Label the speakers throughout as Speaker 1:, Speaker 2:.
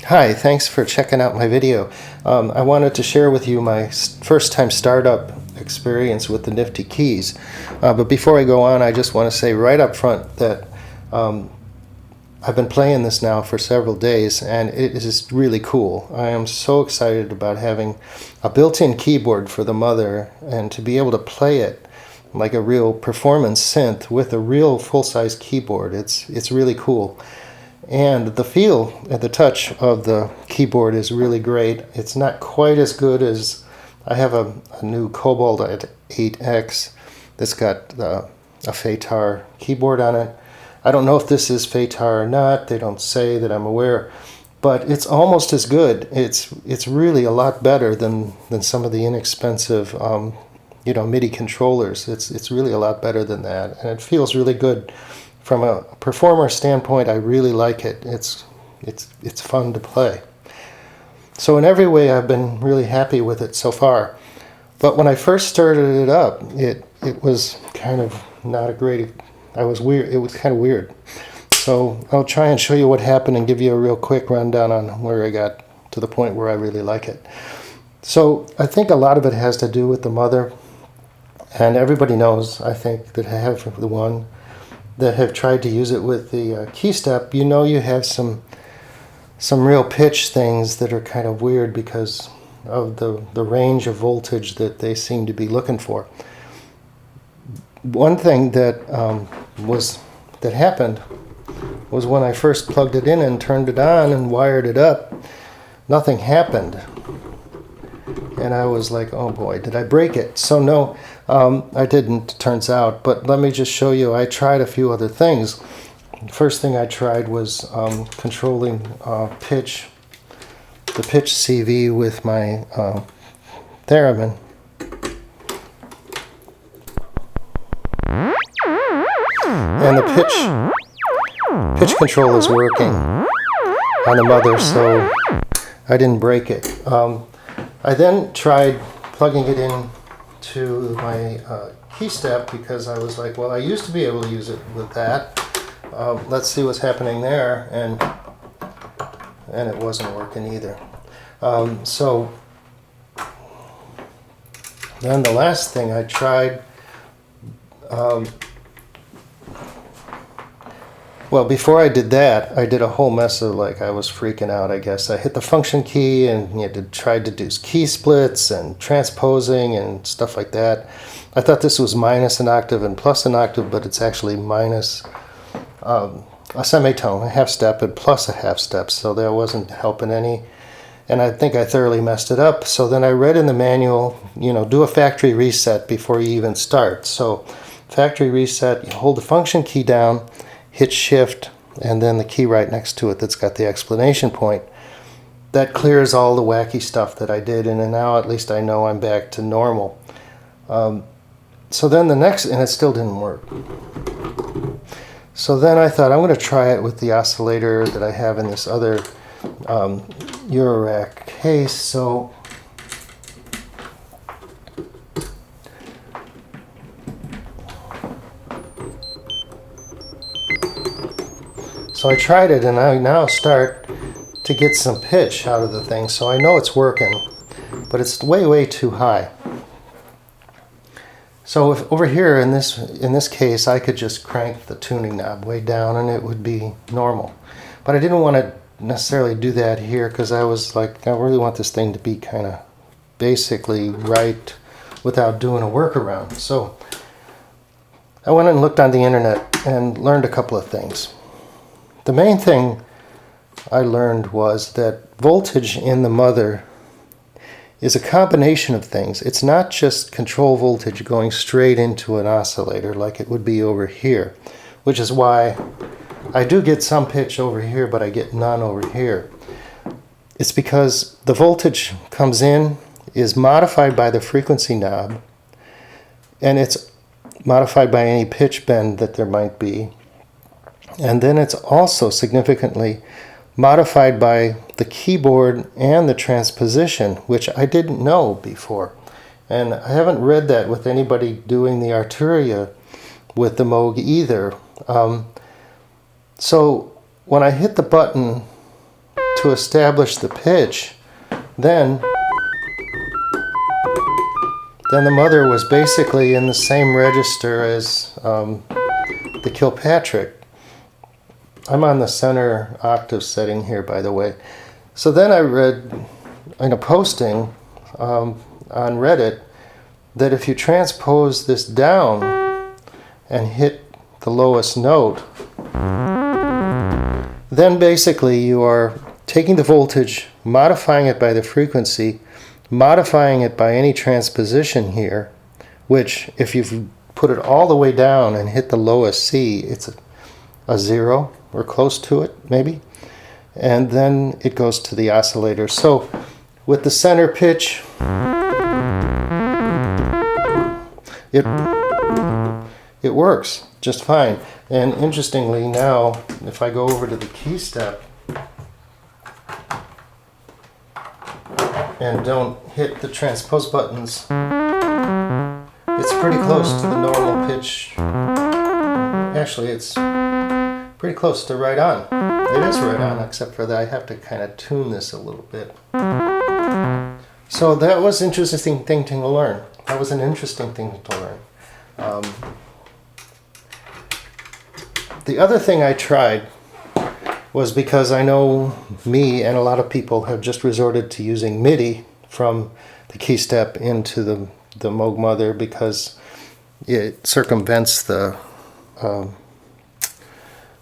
Speaker 1: Hi, thanks for checking out my video. I wanted to share with you my first time startup experience with the NiftyKEYZ. But before I go on, I just want to say right up front that I've been playing this now for several days and it is really cool. I am so excited about having a built-in keyboard for the Mother and to be able to play it like a real performance synth with a real full-size keyboard. It's really cool. And the feel and the touch of the keyboard is really great. It's not quite as good as, I have a new Cobalt 8X that's got a FETAR keyboard on it. I don't know if this is FETAR or not. They don't say that I'm aware, but it's almost as good. It's really a lot better than some of the inexpensive MIDI controllers. It's really a lot better than that, and it feels really good. From a performer standpoint, I really like it. It's fun to play. So in every way, I've been really happy with it so far. But when I first started it up, it was kind of not a great. It was kind of weird. So I'll try and show you what happened and give you a real quick rundown on where I got to the point where I really like it. So I think a lot of it has to do with the Mother, and everybody knows, I think, that I have the one that have tried to use it with the KeyStep. You know, you have some real pitch things that are kind of weird because of the range of voltage that they seem to be looking for. One thing that happened was when I first plugged it in and turned it on and wired it up, nothing happened. And I was like, oh boy, did I break it? So no, I didn't, turns out. But let me just show you, I tried a few other things. First thing I tried was controlling the pitch CV with my theremin. And the pitch control is working on the Mother, so I didn't break it. I then tried plugging it in to my KeyStep because I was like, well, I used to be able to use it with that. Let's see what's happening there, and it wasn't working either. So then the last thing I tried, well, before I did that, I did a whole mess of, like, I was freaking out, I guess. I hit the function key and tried to do key splits and transposing and stuff like that. I thought this was minus an octave and plus an octave, but it's actually minus a semitone, a half step, and plus a half step, so that wasn't helping any. And I think I thoroughly messed it up. So then I read in the manual, do a factory reset before you even start. So factory reset, you hold the function key down, hit shift, and then the key right next to it that's got the explanation point. That clears all the wacky stuff that I did, and now at least I know I'm back to normal. So then the next, and it still didn't work. So then I thought, I'm going to try it with the oscillator that I have in this other Eurorack case. So I tried it, and I now start to get some pitch out of the thing, so I know it's working, but it's way too high. So if over here in this case, I could just crank the tuning knob way down and it would be normal. But I didn't want to necessarily do that here because I was like, I really want this thing to be kind of basically right without doing a workaround. So I went and looked on the internet and learned a couple of things. The main thing I learned was that voltage in the Mother is a combination of things. It's not just control voltage going straight into an oscillator like it would be over here, which is why I do get some pitch over here, but I get none over here. It's because the voltage comes in, is modified by the frequency knob, and it's modified by any pitch bend that there might be. And then it's also significantly modified by the keyboard and the transposition, which I didn't know before. And I haven't read that with anybody doing the Arturia with the Moog either. So when I hit the button to establish the pitch, then the mother was basically in the same register as the Kilpatrick. I'm on the center octave setting here, by the way. So then I read in a posting on Reddit that if you transpose this down and hit the lowest note, then basically you are taking the voltage, modifying it by the frequency, modifying it by any transposition here, which if you've put it all the way down and hit the lowest C, it's a 0 or close to it maybe, and then it goes to the oscillator. So with the center pitch, it works just fine. And interestingly now, if I go over to the KeyStep and don't hit the transpose buttons, it's pretty close to the normal pitch. Actually, it's pretty close to right on. It is right on, except for that I have to kind of tune this a little bit. So that was an interesting thing to learn. That was an interesting thing to learn. The other thing I tried was, because I know me and a lot of people have just resorted to using MIDI from the KeyStep into the Moog Mother because it circumvents the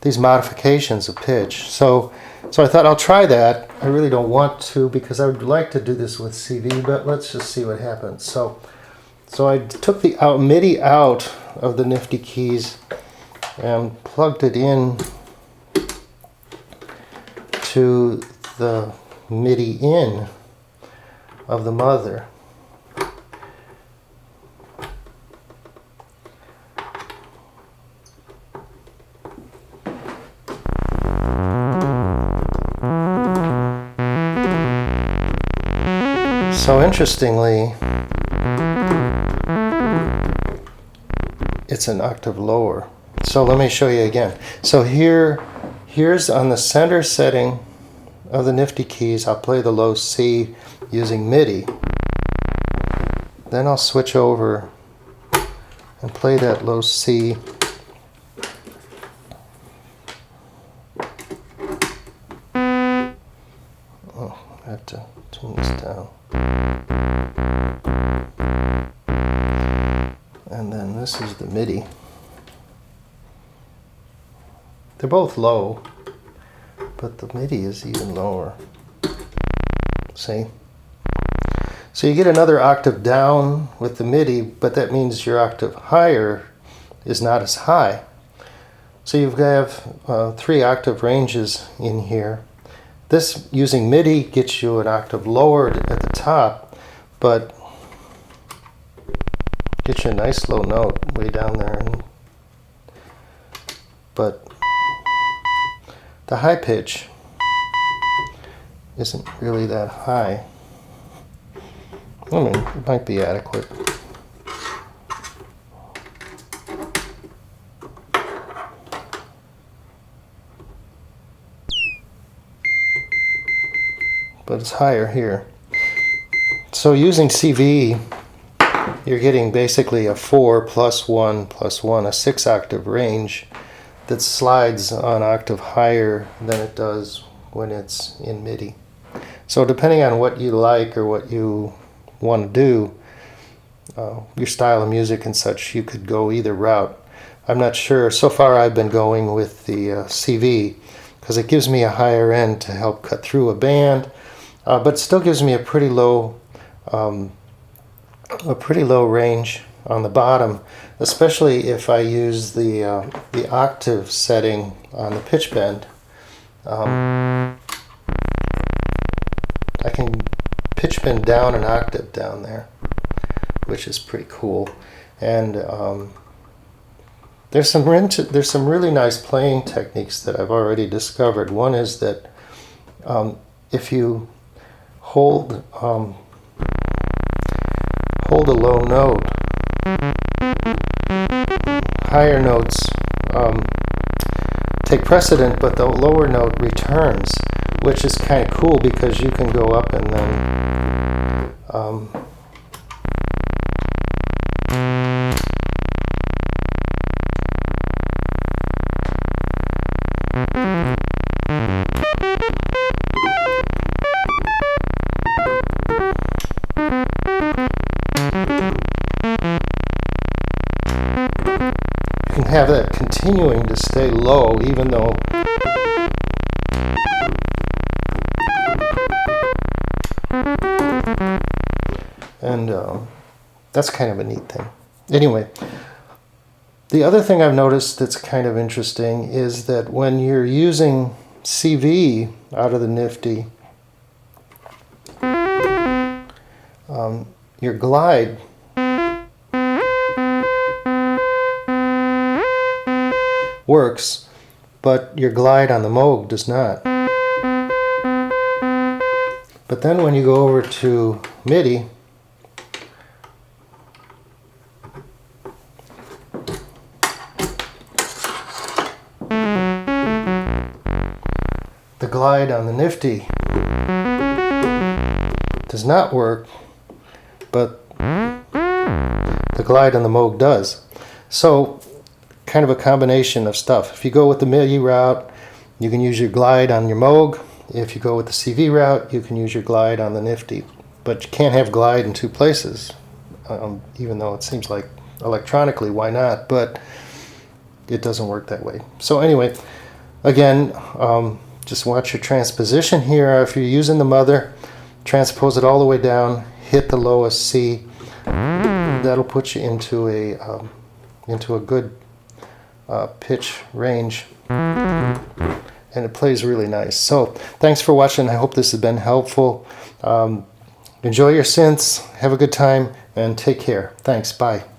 Speaker 1: these modifications of pitch. So I thought I'll try that. I really don't want to because I would like to do this with CV, but let's just see what happens. So I took the MIDI out of the NiftyKEYZ and plugged it in to the MIDI in of the mother. So interestingly, it's an octave lower. So let me show you again. So here's on the center setting of the NiftyKEYZ. I'll play the low C using MIDI. Then I'll switch over and play that low C. Oh, I have to tune this down. And then this is the MIDI. They're both low, but the MIDI is even lower. See? So you get another octave down with the MIDI, but that means your octave higher is not as high. So you have 3 octave ranges in here. This, using MIDI, gets you an octave lower at the top, but gets you a nice low note way down there. But the high pitch isn't really that high. I mean, it might be adequate. But it's higher here. So using CV, you're getting basically a 4 plus 1 plus 1, a 6 octave range that slides an octave higher than it does when it's in MIDI. So depending on what you like or what you want to do, your style of music and such, you could go either route. I'm not sure. So far I've been going with the CV because it gives me a higher end to help cut through a band, but still gives me a pretty low range on the bottom, especially if I use the octave setting on the pitch bend. I can pitch bend down an octave down there, which is pretty cool. And there's some really nice playing techniques that I've already discovered. One is that if you hold a low note, higher notes take precedent, but the lower note returns. which is kind of cool because you can go up and then you can have that continuing to stay low even though and that's kind of a neat thing. Anyway, the other thing I've noticed that's kind of interesting is that when you're using CV out of the Nifty, your glide works, but your glide on the Moog does not. But then when you go over to MIDI, the glide on the Nifty does not work, but the glide on the Moog does. So kind of a combination of stuff. If you go with the MIDI route, you can use your glide on your Moog. If you go with the CV route, you can use your glide on the Nifty. But you can't have glide in two places, even though it seems like electronically, why not? But it doesn't work that way. So anyway, again, just watch your transposition here. If you're using the Mother, transpose it all the way down, hit the lowest C. That'll put you into a good pitch range, and it plays really nice. So thanks for watching. I hope this has been helpful. Enjoy your synths, have a good time, and take care. Thanks. Bye.